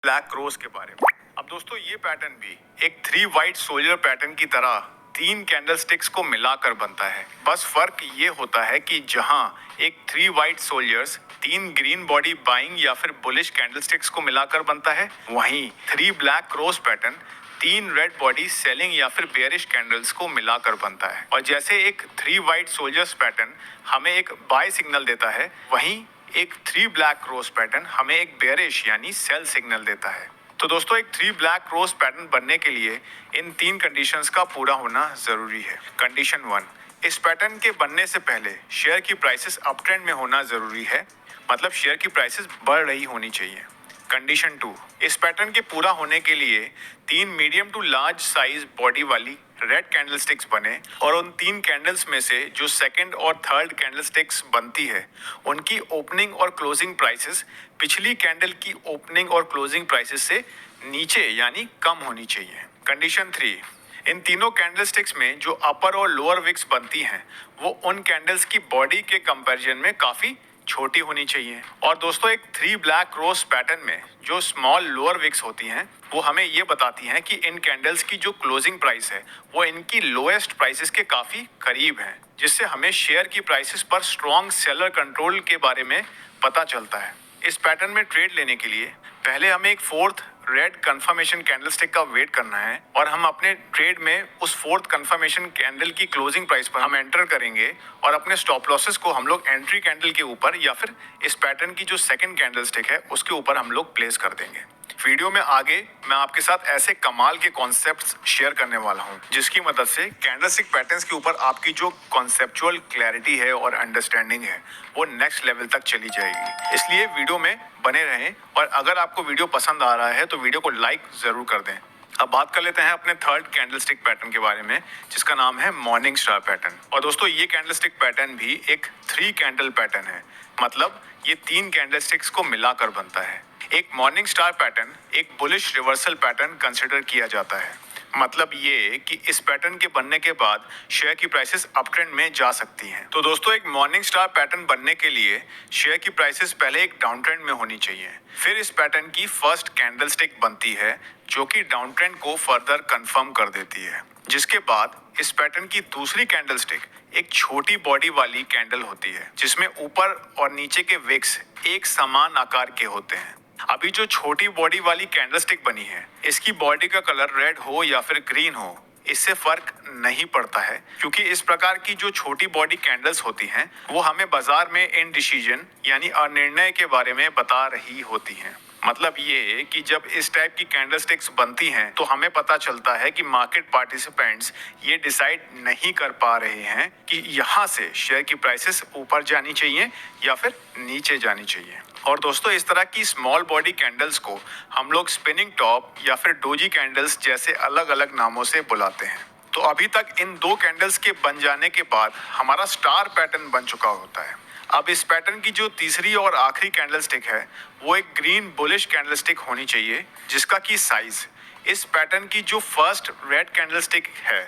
Black रोज के बारे में। अब दोस्तों ये पैटर्न भी एक 3 वाइट सोल्जर पैटर्न की तरह 3 कैंडल स्टिक्स को मिलाकर बनता है। बस फर्क ये होता है कि जहां एक 3 white soldiers 3 green body buying या फिर बुलिश कैंडल स्टिक्स को मिलाकर बनता है, वहीं 3 black crows pattern 3 red body selling या फिर बेयरिश कैंडल्स को मिलाकर बनता है। और जैसे एक 3 वाइट सोल्जर्स पैटर्न हमें एक बाय सिग्नल देता है, वहीं एक 3 ब्लैक रोज पैटर्न हमें एक बेयरिश यानी सेल सिग्नल देता है। तो दोस्तों एक 3 ब्लैक रोज पैटर्न बनने के लिए इन 3 कंडीशंस का पूरा होना जरूरी है। कंडीशन 1, इस पैटर्न के बनने से पहले शेयर की प्राइसेस अप ट्रेंड में होना जरूरी है, मतलब शेयर की प्राइसेस बढ़ रही होनी चाहिए। कंडीशन 2, इस पैटर्न के पूरा होने के लिए 3 medium to large size body वाली रेड कैंडलस्टिक्स बने और उन 3 कैंडल्स में से जो सेकंड और थर्ड कैंडलस्टिक्स बनती है उनकी ओपनिंग और क्लोजिंग प्राइसेस पिछली कैंडल की ओपनिंग और क्लोजिंग प्राइसेस से नीचे यानी कम होनी चाहिए। कंडीशन 3, इन तीनों कैंडलस्टिक्स में जो अपर और लोअर विक्स बनती हैं वो उन कैंडल्स की बॉडी के कंपैरिजन में काफी छोटी होनी चाहिए। और दोस्तों एक 3 ब्लैक रोज पैटर्न में जो स्मॉल लोअर विक्स होती हैं वो हमें ये बताती हैं कि इन कैंडल्स की जो क्लोजिंग प्राइस है वो इनकी लोएस्ट प्राइसेस के काफी करीब है, जिससे हमें शेयर की प्राइसेस पर स्ट्रॉन्ग सेलर कंट्रोल के बारे में पता चलता है। इस पैटर्न में ट्रेड लेने के लिए पहले हमें एक फोर्थ रेड कंफर्मेशन कैंडलस्टिक का वेट करना है और हम अपने ट्रेड में उस फोर्थ कंफर्मेशन कैंडल की क्लोजिंग प्राइस पर हम एंटर करेंगे और अपने स्टॉप लॉसेस को हम लोग एंट्री कैंडल के ऊपर या फिर इस पैटर्न की जो सेकंड कैंडलस्टिक है उसके ऊपर हम लोग प्लेस कर देंगे। वीडियो में आगे मैं आपके साथ ऐसे कमाल के कॉन्सेप्ट्स शेयर करने वाला हूं जिसकी मदद से कैंडलस्टिक पैटर्न्स के ऊपर आपकी जो कॉन्सेप्चुअल क्लैरिटी है और अंडरस्टैंडिंग है वो नेक्स्ट लेवल तक चली जाएगी। इसलिए वीडियो में बने रहें और अगर आपको वीडियो पसंद आ रहा है तो वीडियो को लाइक जरूर कर दें। अब बात कर लेते हैं अपने थर्ड कैंडलस्टिक पैटर्न के बारे में जिसका नाम है मॉर्निंग स्टार पैटर्न। और दोस्तों ये कैंडलस्टिक पैटर्न भी एक 3 कैंडल पैटर्न है, मतलब ये 3 कैंडलस्टिक्स को मिलाकर बनता है। एक मॉर्निंग स्टार पैटर्न एक बुलिश रिवर्सल पैटर्न कंसिडर किया जाता है, मतलब ये कि इस पैटर्न के बनने के बाद शेयर की प्राइसेस अप ट्रेंड में जा सकती हैं। तो दोस्तों एक मॉर्निंग स्टार पैटर्न बनने के लिए शेयर की प्राइसेस पहले एक डाउन ट्रेंड में होनी चाहिए, फिर इस पैटर्न की फर्स्ट कैंडलस्टिक बनती है जो कि डाउन ट्रेंड को फर्दर कंफर्म कर देती है, जिसके बाद इस पैटर्न की दूसरी कैंडलस्टिक एक छोटी बॉडी वाली कैंडल होती है जिसमें ऊपर और नीचे के विक्स एक समान आकार के होते हैं। अभी जो छोटी बॉडी वाली कैंडलस्टिक बनी है इसकी बॉडी का कलर रेड हो या फिर ग्रीन हो इससे फर्क नहीं पड़ता है, क्योंकि इस प्रकार की जो छोटी बॉडी कैंडल्स होती हैं वो हमें बाजार में इनडिसीजन यानी अनिर्णय के बारे में बता रही होती हैं। मतलब ये कि जब इस टाइप की कैंडलस्टिक्स बनती हैं तो हमें पता चलता है कि मार्केट पार्टिसिपेंट्स ये डिसाइड नहीं कर पा रहे हैं कि यहाँ से शेयर की प्राइसेस ऊपर जानी चाहिए या फिर नीचे जानी चाहिए। और दोस्तों इस तरह की स्मॉल बॉडी कैंडल्स को हम लोग स्पिनिंग टॉप या फिर डोजी कैंडल्स जैसे अलग अलग नामों से बुलाते हैं। तो अभी तक इन 2 कैंडल्स के बन जाने के बाद हमारा स्टार पैटर्न बन चुका होता है। अब इस पैटर्न की जो तीसरी और आखिरी कैंडलस्टिक है वो एक ग्रीन बुलिश कैंडलस्टिक होनी चाहिए जिसका की साइज इस पैटर्न की जो फर्स्ट रेड कैंडलस्टिक है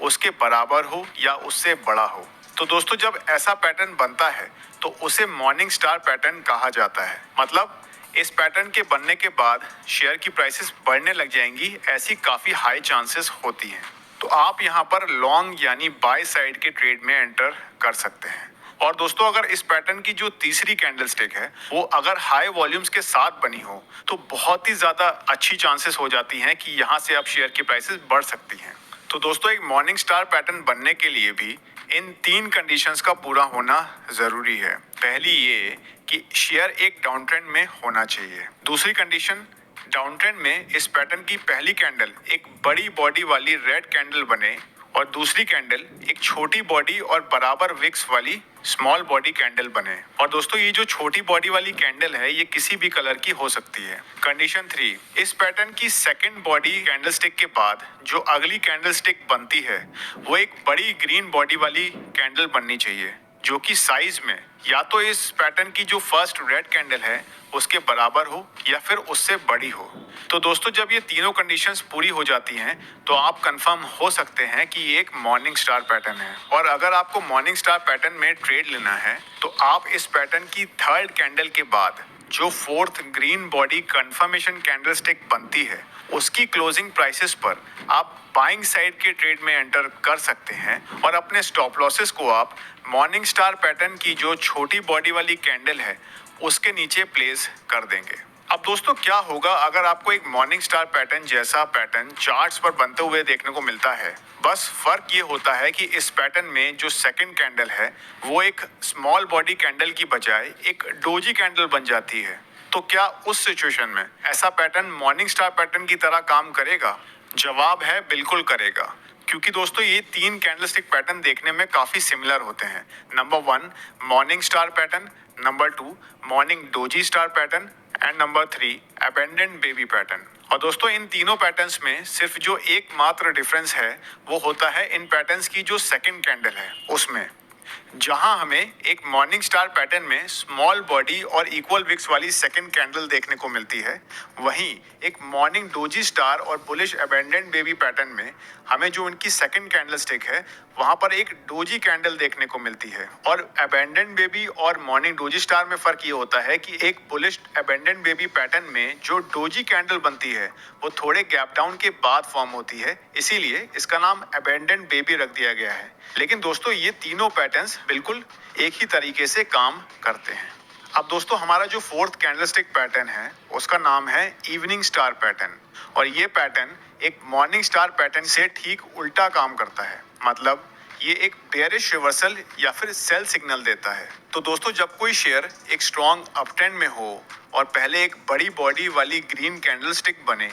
उसके बराबर हो या उससे बड़ा हो। तो दोस्तों जब ऐसा पैटर्न बनता है तो उसे मॉर्निंग स्टार पैटर्न कहा जाता है, मतलब इस पैटर्न के बनने के बाद शेयर की प्राइसेस बढ़ने लग जाएंगी, ऐसी काफी हाई चांसेस होती हैं। तो आप यहाँ पर लॉन्ग यानी बाय साइड के ट्रेड में एंटर कर सकते हैं। और दोस्तों अगर इस पैटर्न की जो तीसरी कैंडलस्टिक है वो अगर हाई वॉल्यूम्स के साथ बनी हो तो बहुत ही ज्यादा अच्छी चांसेस हो जाती हैं कि यहाँ से अब शेयर की प्राइसेस बढ़ सकती हैं। तो दोस्तों एक मॉर्निंग स्टार पैटर्न बनने के लिए भी इन 3 कंडीशंस का पूरा होना जरूरी है। पहली ये कि शेयर एक डाउन ट्रेंड में होना चाहिए। दूसरी कंडीशन, डाउन ट्रेंड में इस पैटर्न की पहली कैंडल एक बड़ी बॉडी वाली रेड कैंडल बने और दूसरी कैंडल एक छोटी बॉडी और बराबर विक्स वाली स्मॉल बॉडी कैंडल बने। और दोस्तों ये जो छोटी बॉडी वाली कैंडल है ये किसी भी कलर की हो सकती है। कंडीशन 3, इस पैटर्न की सेकंड बॉडी कैंडलस्टिक के बाद जो अगली कैंडलस्टिक बनती है वो एक बड़ी ग्रीन बॉडी वाली कैंडल बननी चाहिए जो कि साइज में या तो इस पैटर्न की जो फर्स्ट रेड कैंडल है उसके बराबर हो या फिर उससे बड़ी हो। तो दोस्तों जब ये तीनों कंडीशंस पूरी हो जाती हैं तो आप कंफर्म हो सकते हैं कि ये एक मॉर्निंग स्टार पैटर्न है। और अगर आपको मॉर्निंग स्टार पैटर्न में ट्रेड लेना है तो आप इस पैटर्न की थर्ड कैंडल के बाद जो fourth green body confirmation candlestick बनती है उसकी क्लोजिंग प्राइसेस पर आप बाइंग साइड के ट्रेड में एंटर कर सकते हैं और अपने स्टॉप लॉसेस को आप मॉर्निंग स्टार पैटर्न की जो छोटी बॉडी वाली कैंडल है उसके नीचे प्लेस कर देंगे। अब दोस्तों क्या होगा अगर आपको एक मॉर्निंग स्टार पैटर्न जैसा पैटर्न चार्ट्स पर बनते हुए देखने को मिलता है। बस फर्क ये होता है कि इस पैटर्न में जो सेकंड कैंडल है वो एक स्मॉल बॉडी कैंडल की बजाय एक डोजी कैंडल बन जाती है। तो क्या उस सिचुएशन में ऐसा पैटर्न मॉर्निंग स्टार पैटर्न की तरह काम करेगा? जवाब है बिल्कुल करेगा, क्योंकि दोस्तों ये तीन कैंडलस्टिक पैटर्न देखने में काफी सिमिलर होते हैं। Number 1 morning star pattern, number 2 morning doji star pattern and number 3 abandoned baby pattern. और दोस्तों इन तीनों पैटर्न्स में सिर्फ जो एकमात्र डिफरेंस है वो होता है इन पैटर्न्स की जो सेकंड कैंडल है उसमें। जहां हमें एक मॉर्निंग स्टार पैटर्न में स्मॉल बॉडी और इक्वल विक्स वाली सेकंड कैंडल देखने को मिलती है, वहीं एक मॉर्निंग डोजी स्टार और बुलिश अबेंडेंट बेबी पैटर्न में हमें जो उनकी सेकंड कैंडल स्टिक है वहां पर एक डोजी कैंडल देखने को मिलती है। और अबेंडेंट बेबी और मॉर्निंग डोजी स्टार में फर्क ये होता है कि एक बुलिश अबेंडेंट बेबी पैटर्न में जो डोजी कैंडल बनती है वो थोड़े गैप डाउन के बाद फॉर्म होती है, इसीलिए इसका नाम अबेंडेंट बेबी रख दिया गया है। लेकिन दोस्तों ये तीनों पैटर्न्स बिल्कुल एक ही तरीके से काम करते हैं। अब दोस्तों हमारा जो फोर्थ कैंडलस्टिक पैटर्न है उसका नाम है इवनिंग स्टार पैटर्न, और ये पैटर्न एक मॉर्निंग स्टार पैटर्न से ठीक उल्टा काम करता है। मतलब ये एक बेयरिश रिवर्सल या फिर सेल सिग्नल देता है। तो दोस्तों जब कोई शेयर एक स्ट्रॉन्ग अपट्रेंड में हो और पहले एक बड़ी बॉडी वाली ग्रीन कैंडलस्टिक बने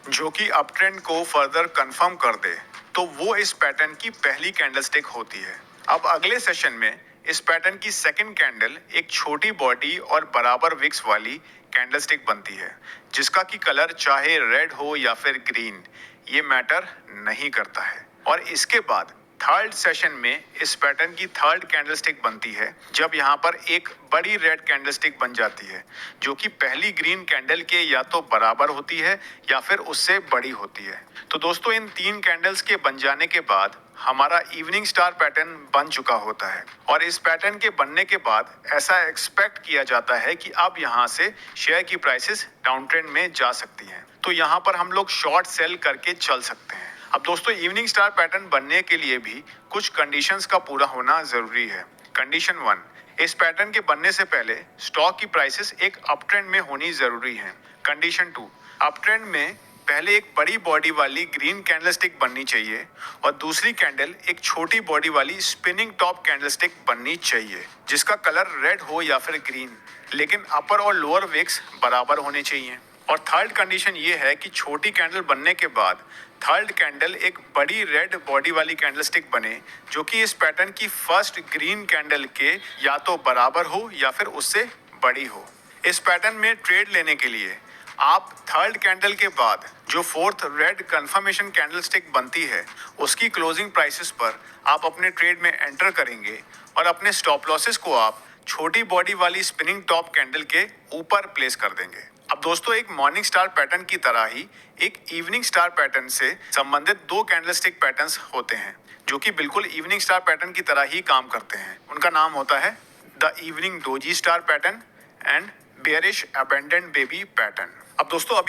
जो कि अपट्रेंड को फर्दर कंफर्म कर दे, तो वो इस पैटर्न की पहली कैंडलस्टिक होती है। अब अगले सेशन में इस पैटर्न की सेकंड कैंडल एक छोटी बॉडी और बराबर विक्स वाली कैंडलस्टिक बनती है, जिसका की कलर चाहे रेड हो या फिर ग्रीन ये मैटर नहीं करता है। और इसके बाद थर्ड सेशन में इस पैटर्न की थर्ड कैंडलस्टिक बनती है, जब यहाँ पर एक बड़ी रेड कैंडलस्टिक बन जाती है जो कि पहली ग्रीन कैंडल के या तो बराबर होती है या फिर उससे बड़ी होती है। तो दोस्तों इन तीन कैंडल्स के बन जाने के बाद हमारा इवनिंग स्टार पैटर्न बन चुका होता है, और इस पैटर्न के बनने के बाद ऐसा एक्सपेक्ट किया जाता है कि अब यहाँ से शेयर की प्राइसेस डाउन ट्रेंड में जा सकती हैं। तो यहाँ पर हम लोग शॉर्ट सेल करके चल सकते हैं। अब दोस्तों इवनिंग स्टार पैटर्न बनने के लिए भी कुछ कंडीशंस का पूरा होना जरूरी है। कंडीशन 1, इस पैटर्न के बनने से पहले स्टॉक की प्राइसेस एक अप ट्रेंड में होनी जरूरी है। कंडीशन 2, अप ट्रेंड में पहले एक बड़ी बॉडी वाली ग्रीन कैंडलस्टिक बननी चाहिए और दूसरी कैंडल एक छोटी बॉडी वाली स्पिनिंग टॉप कैंडलस्टिक बननी चाहिए जिसका कलर रेड हो या फिर ग्रीन, लेकिन अपर और लोअर विक्स बराबर होने चाहिए। और थर्ड कंडीशन ये है कि छोटी कैंडल बनने के बाद थर्ड कैंडल एक बड़ी रेड बॉडी वाली कैंडलस्टिक बने जो कि इस पैटर्न की फर्स्ट ग्रीन कैंडल के या तो बराबर हो या फिर उससे बड़ी हो। इस पैटर्न में ट्रेड लेने के लिए आप थर्ड कैंडल के बाद जो फोर्थ रेड कंफर्मेशन कैंडलस्टिक बनती है उसकी क्लोजिंग प्राइसेस पर आप अपने ट्रेड में एंटर करेंगे और अपने स्टॉप लॉसेस को आप छोटी बॉडी वाली स्पिनिंग टॉप कैंडल के ऊपर प्लेस कर देंगे। अब दोस्तों एक मॉर्निंग स्टार पैटर्न की तरह ही एक इवनिंग स्टार पैटर्न से संबंधित दो कैंडलस्टिक पैटर्न्स होते हैं जो कि बिल्कुल इवनिंग स्टार पैटर्न की तरह ही काम करते हैं। उनका नाम होता है the evening doji star pattern and bearish abandoned baby pattern. अब दोस्तों